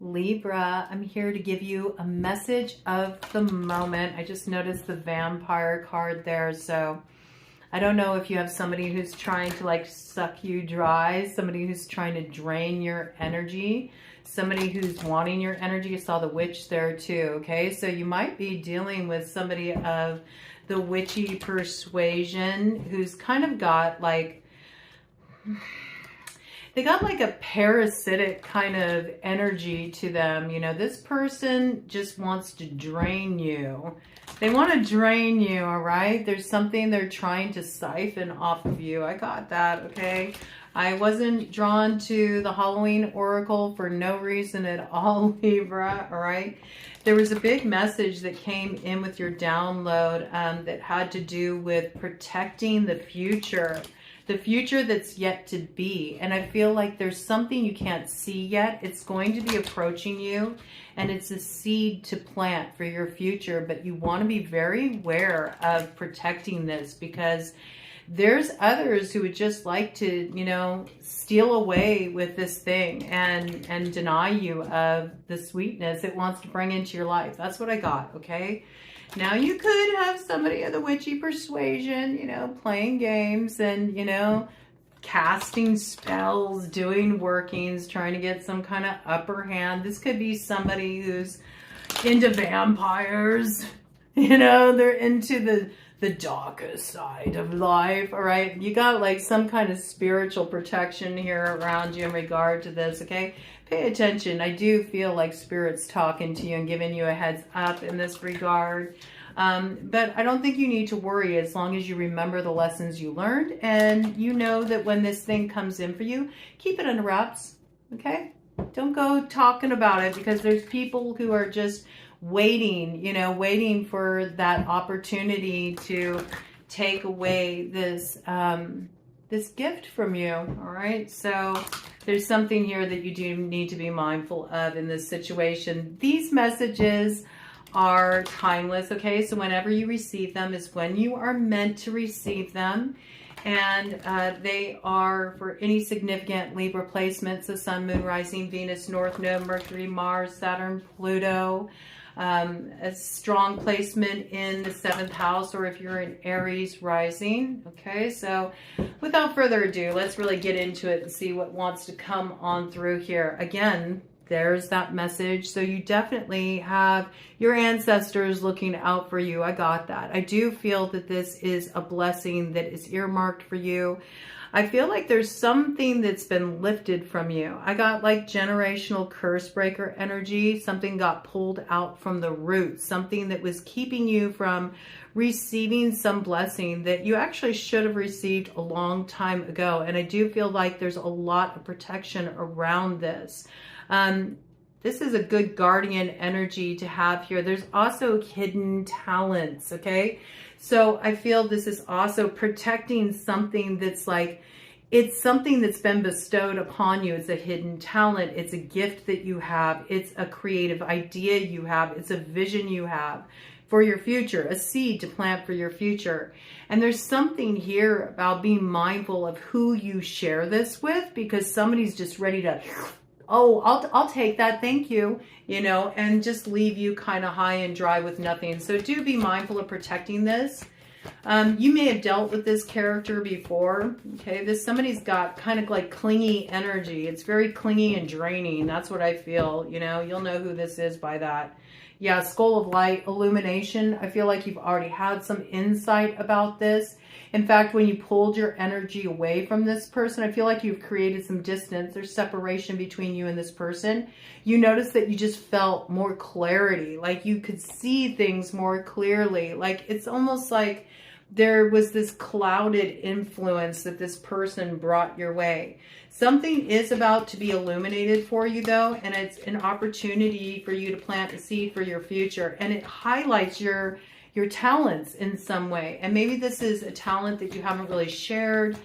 Libra, I'm here to give you a message of the moment. I just noticed the vampire card there, so I don't know if you have somebody who's trying to like suck you dry, somebody who's trying to drain your energy, somebody who's wanting your energy. I saw the witch there too, okay? So you might be dealing with somebody of the witchy persuasion who's kind of got like... They got like a parasitic kind of energy to them. You know, this person just wants to drain you. They want to drain you, all right? There's something they're trying to siphon off of you. I got that, okay? I wasn't drawn to the Halloween Oracle for no reason at all, Libra, all right? There was a big message that came in with your download that had to do with protecting the future that's yet to be. And I feel like there's something you can't see yet. It's going to be approaching you, and it's a seed to plant for your future, but you want to be very aware of protecting this, because there's others who would just like to, you know, steal away with this thing and deny you of the sweetness it wants to bring into your life. That's what I got, okay? Now, you could have somebody of the witchy persuasion, you know, playing games and, you know, casting spells, doing workings, trying to get some kind of upper hand. This could be somebody who's into vampires, you know, they're into the darkest side of life, all right? You got like some kind of spiritual protection here around you in regard to this, okay? Pay attention. I do feel like Spirit's talking to you and giving you a heads up in this regard. But I don't think you need to worry as long as you remember the lessons you learned, and you know that when this thing comes in for you, keep it under wraps, okay? Don't go talking about it, because there's people who are just waiting, you know, waiting for that opportunity to take away this this gift from you, all right? So there's something here that you do need to be mindful of in this situation. These messages are timeless, okay? So whenever you receive them is when you are meant to receive them. And they are for any significant Libra placements: the Sun, Moon, Rising, Venus, North Node, Mercury, Mars, Saturn, Pluto. A strong placement in the 7th house, or if you're in Aries rising. Okay, so without further ado, let's really get into it and see what wants to come on through here. Again, there's that message. So you definitely have your ancestors looking out for you. I got that. I do feel that this is a blessing that is earmarked for you. I feel like there's something that's been lifted from you. I got like generational curse breaker energy. Something got pulled out from the roots. Something that was keeping you from receiving some blessing that you actually should have received a long time ago. And I do feel like there's a lot of protection around this. This is a good guardian energy to have here. There's also hidden talents, okay? So I feel this is also protecting something that's like, it's something that's been bestowed upon you. It's a hidden talent. It's a gift that you have. It's a creative idea you have. It's a vision you have for your future, a seed to plant for your future. And there's something here about being mindful of who you share this with, because somebody's just ready to... oh, I'll take that, thank you, you know, and just leave you kind of high and dry with nothing. So do be mindful of protecting this. You may have dealt with this character before, okay? Somebody's got kind of like clingy energy. It's very clingy and draining. That's what I feel, you know. You'll know who this is by that. Yeah, Skull of Light, illumination. I feel like you've already had some insight about this. In fact, when you pulled your energy away from this person, I feel like you've created some distance. There's separation between you and this person. You notice that you just felt more clarity, like you could see things more clearly. Like it's almost like there was this clouded influence that this person brought your way. Something is about to be illuminated for you though, and it's an opportunity for you to plant a seed for your future, and it highlights your talents in some way. And maybe this is a talent that you haven't really shared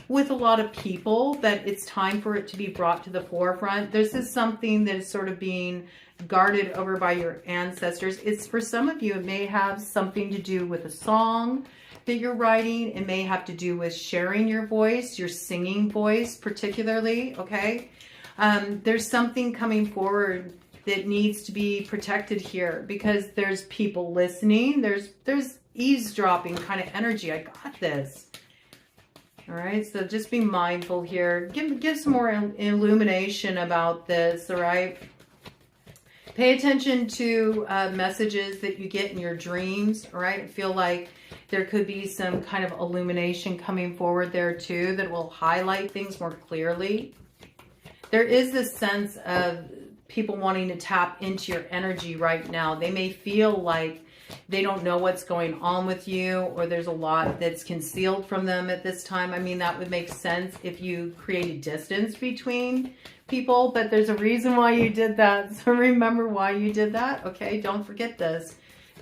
with a lot of people, but it's time for it to be brought to the forefront. This is something that is sort of being guarded over by your ancestors. It's for some of you, it may have something to do with a song that you're writing. It may have to do with sharing your voice, your singing voice particularly, okay? There's something coming forward that needs to be protected here, because there's people listening. There's eavesdropping kind of energy. I got this. All right, so just be mindful here. Give some more illumination about this, all right? Pay attention to messages that you get in your dreams, all right? I feel like there could be some kind of illumination coming forward there too that will highlight things more clearly. There is this sense of people wanting to tap into your energy right now. They may feel like they don't know what's going on with you, or there's a lot that's concealed from them at this time. I mean, that would make sense if you created distance between people, but there's a reason why you did that. So remember why you did that, okay? Don't forget this.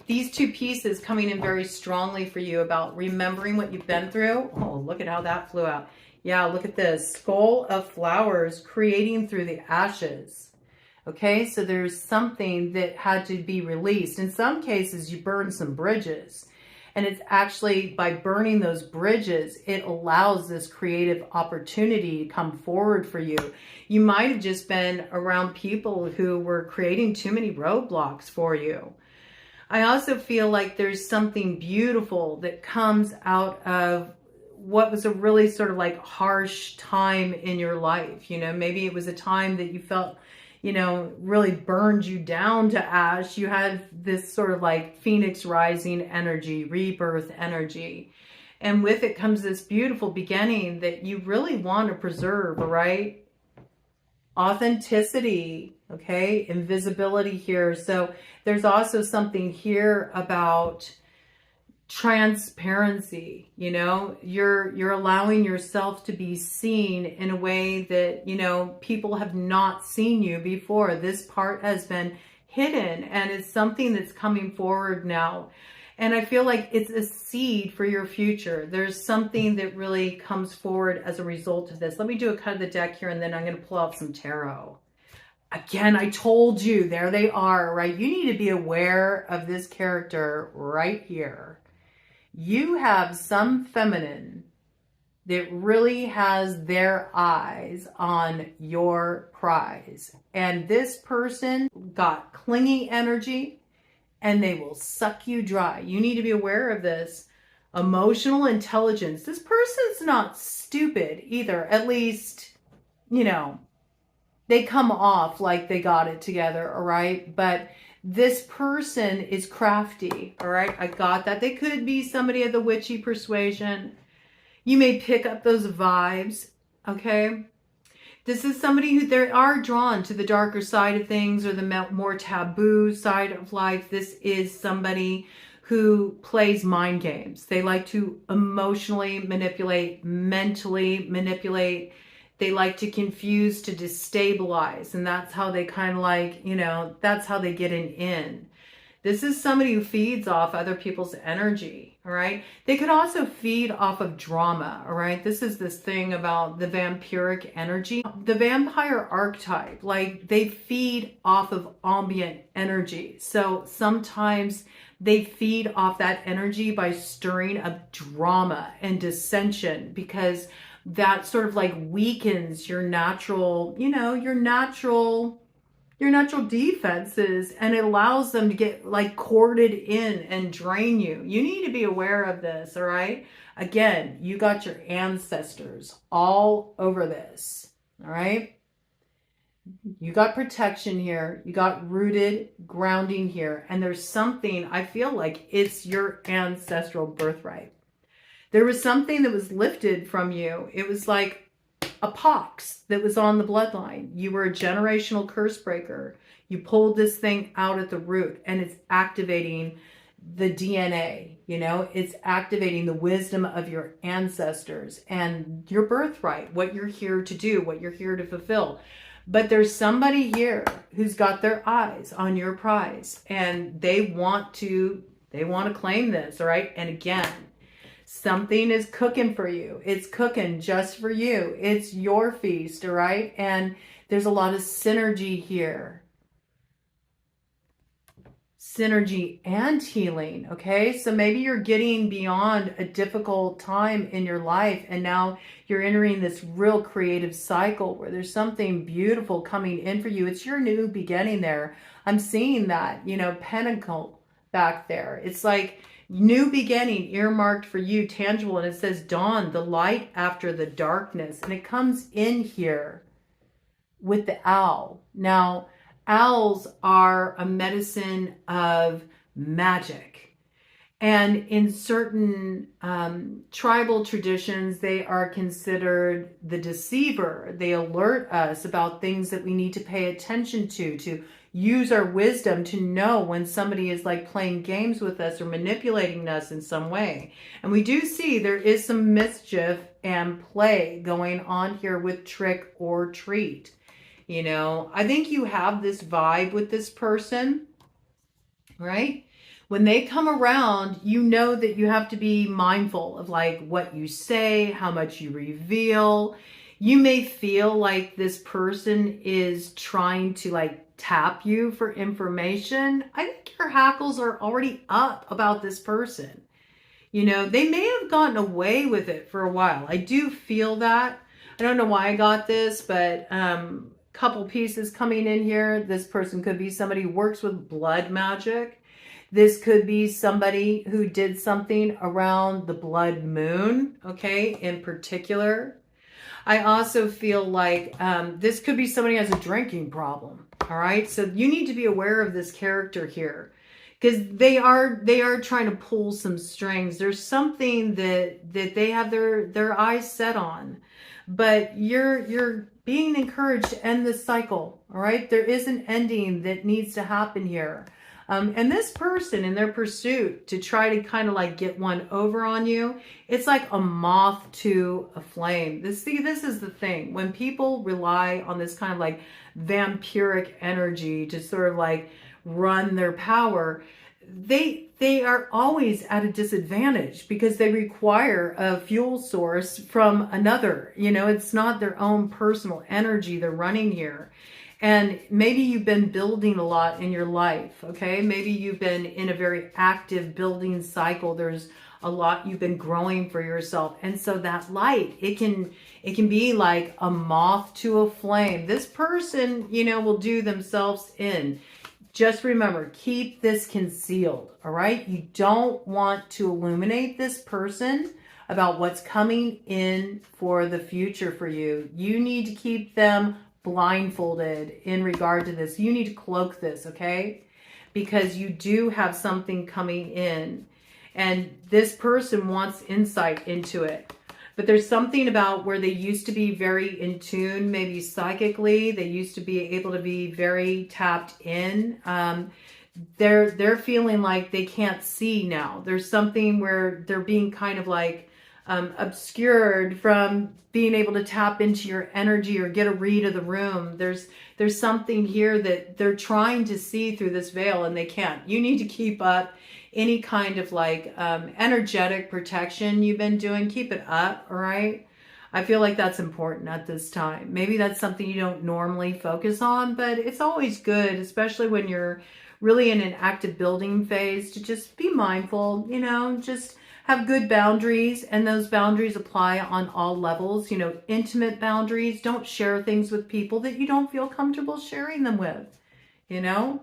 These two pieces coming in very strongly for you about remembering what you've been through. Oh, look at how that flew out. Yeah, look at this. Skull of flowers creating through the ashes. Okay, so there's something that had to be released. In some cases, you burn some bridges. And it's actually by burning those bridges, it allows this creative opportunity to come forward for you. You might have just been around people who were creating too many roadblocks for you. I also feel like there's something beautiful that comes out of what was a really sort of like harsh time in your life. You know, maybe it was a time that you felt, you know, really burned you down to ash. You had this sort of like phoenix rising energy, rebirth energy. And with it comes this beautiful beginning that you really want to preserve, right? Authenticity, okay? Invisibility here. So there's also something here about transparency. You know, you're allowing yourself to be seen in a way that, you know, people have not seen you before. This part has been hidden, and it's something that's coming forward now. And I feel like it's a seed for your future. There's something that really comes forward as a result of this. Let me do a cut of the deck here, and then I'm going to pull out some tarot. Again, I told you, there they are, right? You need to be aware of this character right here. You have some feminine that really has their eyes on your prize. And this person got clingy energy, and they will suck you dry. You need to be aware of this. Emotional intelligence. This person's not stupid either. At least, you know, they come off like they got it together, all right? But this person is crafty, all right? I got that. They could be somebody of the witchy persuasion. You may pick up those vibes, okay? This is somebody who they are drawn to the darker side of things, or the more taboo side of life. This is somebody who plays mind games. They like to emotionally manipulate, mentally manipulate. They like to confuse, to destabilize. And that's how they kind of like, you know, that's how they get an in. This is somebody who feeds off other people's energy, all right? They could also feed off of drama, all right? This is this thing about the vampiric energy. The vampire archetype, like they feed off of ambient energy. So sometimes they feed off that energy by stirring up drama and dissension, because that sort of like weakens your natural, you know, your natural defenses, and it allows them to get like corded in and drain you. You need to be aware of this, all right? Again, you got your ancestors all over this, all right? You got protection here. You got rooted grounding here. And there's something, I feel like it's your ancestral birthright. There was something that was lifted from you. It was like a pox that was on the bloodline. You were a generational curse breaker. You pulled this thing out at the root, and it's activating the DNA, you know, it's activating the wisdom of your ancestors and your birthright, what you're here to do, what you're here to fulfill. But there's somebody here who's got their eyes on your prize, and they want to claim this, all right? And again, something is cooking for you. It's cooking just for you. It's your feast, all right? And there's a lot of synergy here. synergy and healing. Okay, so maybe you're getting beyond a difficult time in your life, and now you're entering this real creative cycle where there's something beautiful coming in for you. It's your new beginning there. I'm seeing that, you know, pentacle back there. It's like new beginning earmarked for you, tangible, and it says dawn, the light after the darkness, and it comes in here with the owl. Now, owls are a medicine of magic. And in certain tribal traditions, they are considered the deceiver. They alert us about things that we need to pay attention to use our wisdom to know when somebody is like playing games with us or manipulating us in some way. And we do see there is some mischief and play going on here with trick or treat. You know, I think you have this vibe with this person, right? When they come around, you know that you have to be mindful of like what you say, how much you reveal. You may feel like this person is trying to like tap you for information. I think your hackles are already up about this person. You know, they may have gotten away with it for a while. I do feel that. I don't know why I got this, but couple pieces coming in here. This person could be somebody who works with blood magic. This could be somebody who did something around the blood moon, okay, in particular. I also feel like this could be somebody who has a drinking problem, all right? So you need to be aware of this character here because they are trying to pull some strings. There's something that they have their eyes set on, but you're being encouraged to end this cycle, all right? There is an ending that needs to happen here. And this person in their pursuit to try to kind of like get one over on you, it's like a moth to a flame. This is the thing. When people rely on this kind of like vampiric energy to sort of like run their power, they are always at a disadvantage because they require a fuel source from another. You know, it's not their own personal energy they're running here. And maybe you've been building a lot in your life, okay? Maybe you've been in a very active building cycle. There's a lot you've been growing for yourself. And so that light, it can be like a moth to a flame. This person, you know, will do themselves in. Just remember, keep this concealed, all right? You don't want to illuminate this person about what's coming in for the future for you. You need to keep them blindfolded in regard to this. You need to cloak this, okay? Because you do have something coming in, and this person wants insight into it. But there's something about where they used to be very in tune, maybe psychically. They used to be able to be very tapped in. They're feeling like they can't see now. There's something where they're being kind of like obscured from being able to tap into your energy or get a read of the room. There's something here that they're trying to see through this veil and they can't. You need to keep up any kind of like energetic protection you've been doing. Keep it up, all right? I feel like that's important at this time. Maybe that's something you don't normally focus on, but it's always good, especially when you're really in an active building phase, to just be mindful, you know, just have good boundaries, and those boundaries apply on all levels. You know, intimate boundaries. Don't share things with people that you don't feel comfortable sharing them with, you know.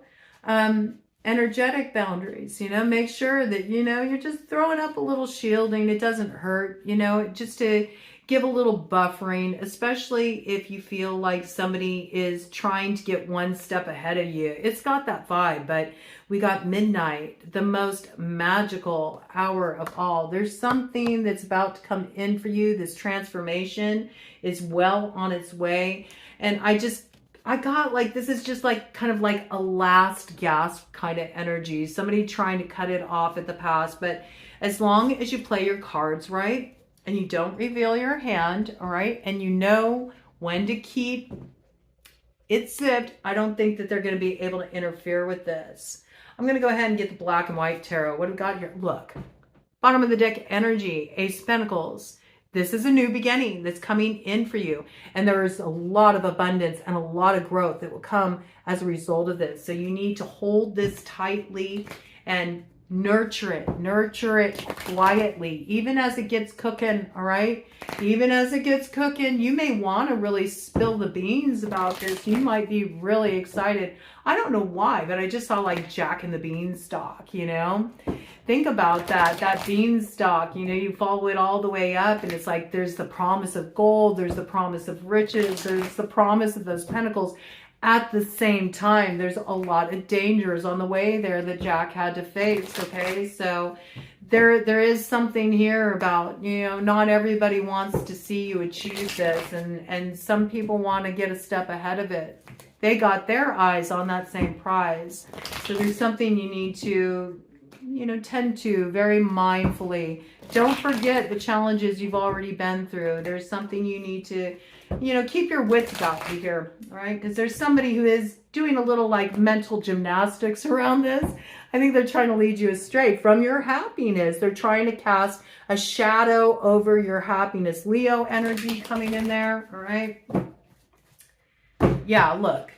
Energetic boundaries, you know, make sure that, you know, you're just throwing up a little shielding. It doesn't hurt, you know, just to give a little buffering, especially if you feel like somebody is trying to get one step ahead of you. It's got that vibe, but we got midnight, the most magical hour of all. There's something that's about to come in for you. This transformation is well on its way. And I got like, this is just like kind of like a last gasp kind of energy. Somebody trying to cut it off at the past. But as long as you play your cards right and you don't reveal your hand, all right, and you know when to keep it zipped, I don't think that they're going to be able to interfere with this. I'm going to go ahead and get the black and white tarot. What do we got here? Look, bottom of the deck energy, Ace of Pentacles. This is a new beginning that's coming in for you. And there's a lot of abundance and a lot of growth that will come as a result of this. So you need to hold this tightly and nurture it quietly, even as it gets cooking, all right? Even as it gets cooking, you may want to really spill the beans about this. You might be really excited. I don't know why, but I just saw like Jack and the Beanstalk, you know? Think about that beanstalk, you know, you follow it all the way up and it's like there's the promise of gold, there's the promise of riches, there's the promise of those pentacles. At the same time, there's a lot of dangers on the way there that Jack had to face, okay? So there is something here about, you know, not everybody wants to see you achieve this, and some people want to get a step ahead of it. They got their eyes on that same prize. So there's something you need to, you know, tend to very mindfully. Don't forget the challenges you've already been through. There's something you need to, you know, keep your wits about you here, all right? Because there's somebody who is doing a little like mental gymnastics around this. I think they're trying to lead you astray from your happiness. They're trying to cast a shadow over your happiness. Leo energy coming in there, all right? Yeah, look.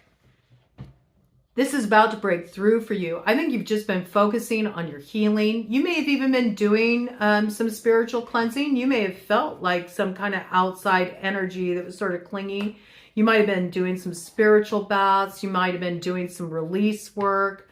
This is about to break through for you. I think you've just been focusing on your healing. You may have even been doing some spiritual cleansing. You may have felt like some kind of outside energy that was sort of clingy. You might have been doing some spiritual baths. You might have been doing some release work.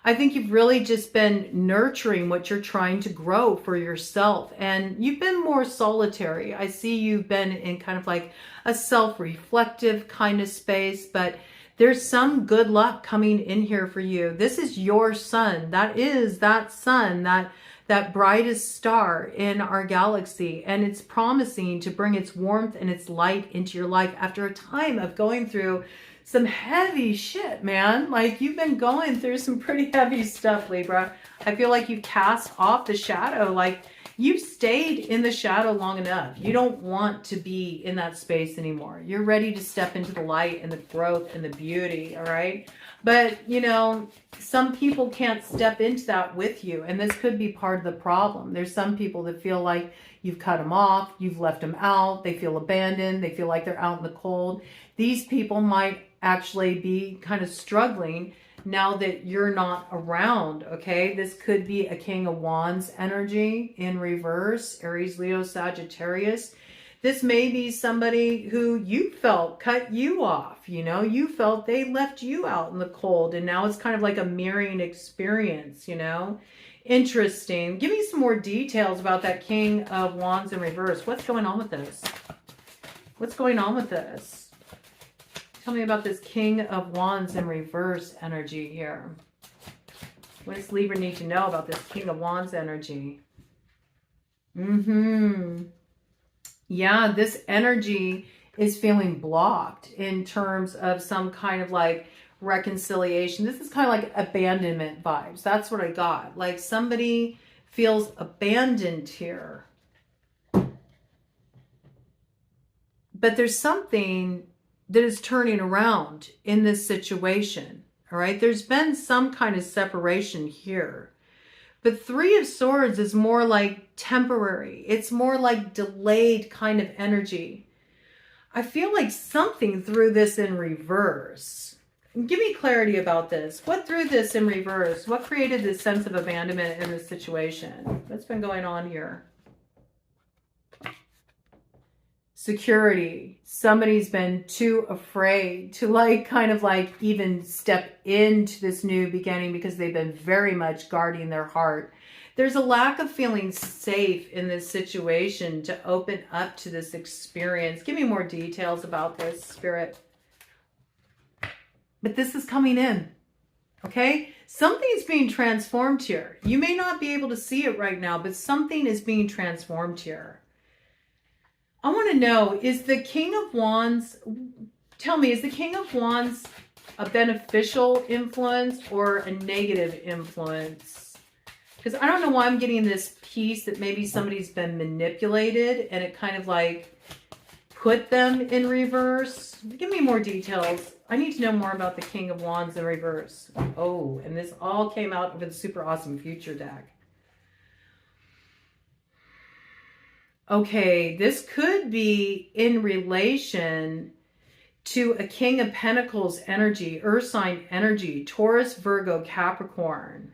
I think you've really just been nurturing what you're trying to grow for yourself. And you've been more solitary. I see you've been in kind of like a self-reflective kind of space, but there's some good luck coming in here for you. This is your sun. That is that sun, that brightest star in our galaxy. And it's promising to bring its warmth and its light into your life after a time of going through some heavy shit, man. Like, you've been going through some pretty heavy stuff, Libra. I feel like you've cast off the shadow. Like, you've stayed in the shadow long enough. You don't want to be in that space anymore. You're ready to step into the light and the growth and the beauty, all right? But, you know, some people can't step into that with you, and this could be part of the problem. There's some people that feel like you've cut them off, you've left them out, they feel abandoned, they feel like they're out in the cold. These people might actually be kind of struggling now that you're not around, okay? This could be a King of Wands energy in reverse, Aries, Leo, Sagittarius. This may be somebody who you felt cut you off, you know? You felt they left you out in the cold, and now it's kind of like a mirroring experience, you know? Interesting. Give me some more details about that King of Wands in reverse. What's going on with this? What's going on with this? Tell me about this King of Wands in reverse energy here. What does Libra need to know about this King of Wands energy? Yeah, this energy is feeling blocked in terms of some kind of like reconciliation. This is kind of like abandonment vibes. That's what I got. Like somebody feels abandoned here. But there's something that is turning around in this situation, all right? There's been some kind of separation here. But Three of Swords is more like temporary. It's more like delayed kind of energy. I feel like something threw this in reverse. Give me clarity about this. What threw this in reverse? What created this sense of abandonment in this situation? What's been going on here? Security. Somebody's been too afraid to like kind of like even step into this new beginning because they've been very much guarding their heart. There's a lack of feeling safe in this situation to open up to this experience. Give me more details about this, Spirit. But this is coming in, okay? Something's being transformed here. You may not be able to see it right now, but something is being transformed here. I want to know, is the King of Wands, tell me, is the King of Wands a beneficial influence or a negative influence? Because I don't know why I'm getting this piece that maybe somebody's been manipulated and it kind of like put them in reverse. Give me more details. I need to know more about the King of Wands in reverse. Oh, and this all came out of the super awesome future deck. Okay, this could be in relation to a King of Pentacles energy, Earth sign energy, Taurus, Virgo, Capricorn.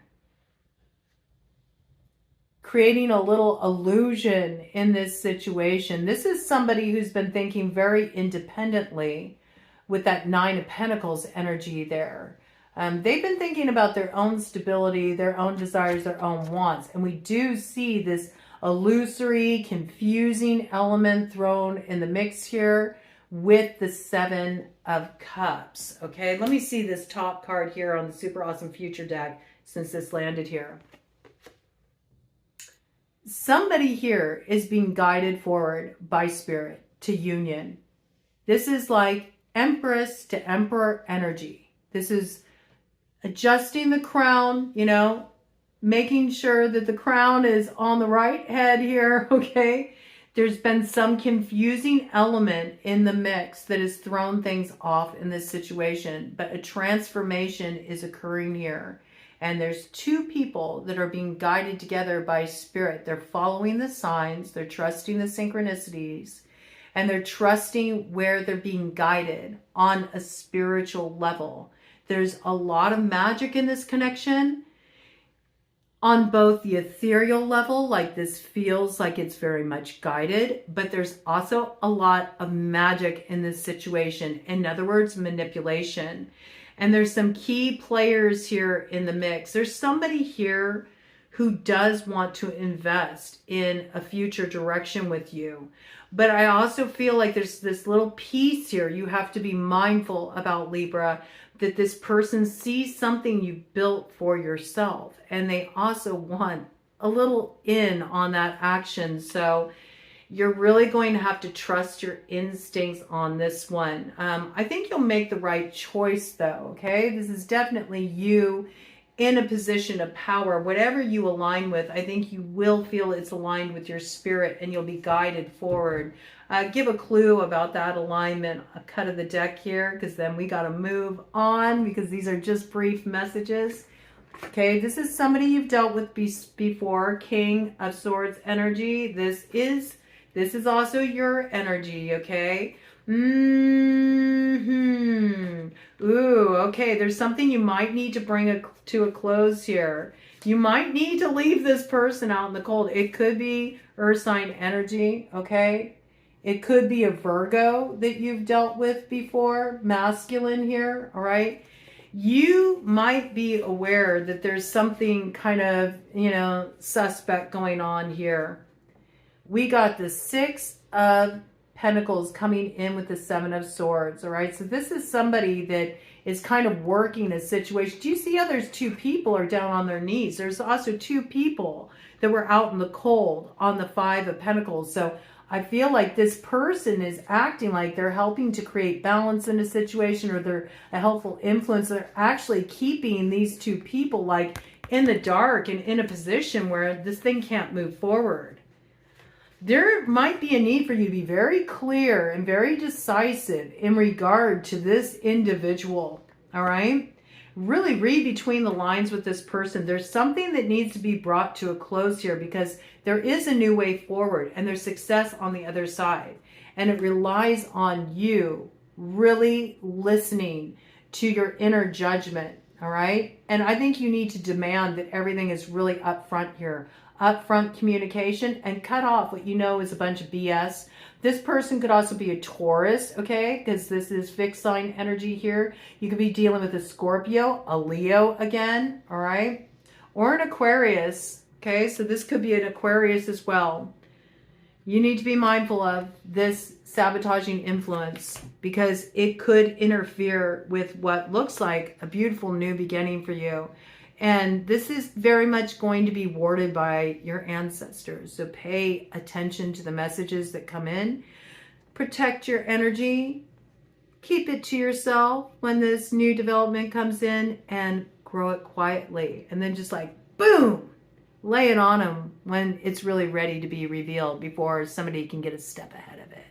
Creating a little illusion in this situation. This is somebody who's been thinking very independently with that Nine of Pentacles energy there. They've been thinking about their own stability, their own desires, their own wants. And we do see this illusory, confusing element thrown in the mix here with the Seven of Cups. Okay, let me see this top card here on the Super Awesome Future deck since this landed here. Somebody here is being guided forward by Spirit to union. This is like Empress to Emperor energy. This is adjusting the crown, you know, making sure that the crown is on the right head here, okay? There's been some confusing element in the mix that has thrown things off in this situation, but a transformation is occurring here. And there's two people that are being guided together by Spirit. They're following the signs, they're trusting the synchronicities, and they're trusting where they're being guided on a spiritual level. There's a lot of magic in this connection on both the ethereal level, like this feels like it's very much guided, but there's also a lot of magic in this situation. In other words, manipulation. And there's some key players here in the mix. There's somebody here who does want to invest in a future direction with you. But I also feel like there's this little piece here you have to be mindful about, Libra, that this person sees something you built for yourself. And they also want a little in on that action. So you're really going to have to trust your instincts on this one. I think you'll make the right choice though, okay? This is definitely you in a position of power. Whatever you align with, I think you will feel it's aligned with your spirit and you'll be guided forward. Give a clue about that alignment, a cut of the deck here, because then we got to move on because these are just brief messages. Okay, this is somebody you've dealt with before, King of Swords energy. This is also your energy, okay? Ooh, okay, there's something you might need to bring to a close here. You might need to leave this person out in the cold. It could be Earth sign energy, okay? It could be a Virgo that you've dealt with before, masculine here, all right? You might be aware that there's something kind of, you know, suspect going on here. We got the Six of Pentacles coming in with the Seven of Swords, all right? So this is somebody that is kind of working a situation. Do you see how there's two people are down on their knees? There's also two people that were out in the cold on the Five of Pentacles. So I feel like this person is acting like they're helping to create balance in a situation, or they're a helpful influence. They're actually keeping these two people like in the dark and in a position where this thing can't move forward. There might be a need for you to be very clear and very decisive in regard to this individual, all right? Really read between the lines with this person. There's something that needs to be brought to a close here because there is a new way forward and there's success on the other side. And it relies on you really listening to your inner judgment, all right? And I think you need to demand that everything is really upfront here. Upfront communication, and cut off what you know is a bunch of BS. This person could also be a Taurus, okay? Because this is fixed sign energy here. You could be dealing with a Scorpio, a Leo again, all right? Or an Aquarius, okay? So this could be an Aquarius as well. You need to be mindful of this sabotaging influence because it could interfere with what looks like a beautiful new beginning for you. And this is very much going to be warded by your ancestors. So pay attention to the messages that come in. Protect your energy. Keep it to yourself when this new development comes in, and grow it quietly. And then just like, boom, lay it on them when it's really ready to be revealed before somebody can get a step ahead of it.